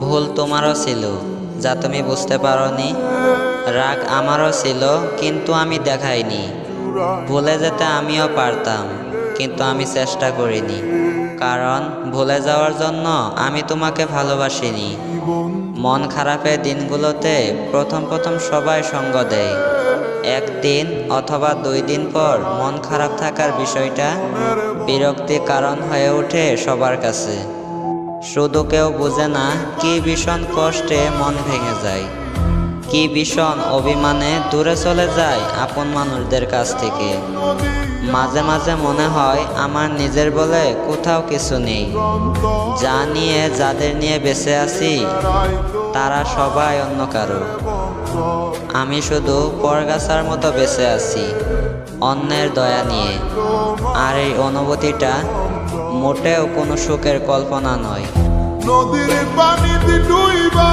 ভুল তোমারও ছিল, যা তুমি বুঝতে পারোনি। রাগ আমারও ছিল, কিন্তু আমি দেখাইনি। ভুলে যেতে আমিও পারতাম, কিন্তু আমি চেষ্টা করিনি। কারণ ভুলে যাওয়ার জন্য আমি তোমাকে ভালোবাসিনি। মন খারাপের দিনগুলোতে প্রথম প্রথম সবাই সঙ্গ দেয়। একদিন অথবা 2 দিন পর মন খারাপ থাকার বিষয়টা বিরক্তির কারণ হয়ে ওঠে সবার কাছে। শুধু কেউ বোঝে না কি ভীষণ কষ্টে মন ভেঙে যায়, কি ভীষণ অভিমানে দূরে চলে যায় আপন মানুষদের কাছ থেকে। মাঝে মাঝে মনে হয় আমার নিজের বলে কোথাও কিছু নেই। যা নিয়ে যাদের নিয়ে বেঁচে আছি তারা সবাই অন্য কারো। আমি শুধু পরগাছার মতো বেঁচে আছি অন্যের দয়া নিয়ে। আর এই অনুভূতিটা মোটেও কোনো সুখের কল্পনা নয়। নদীর পানিতে ডুইবা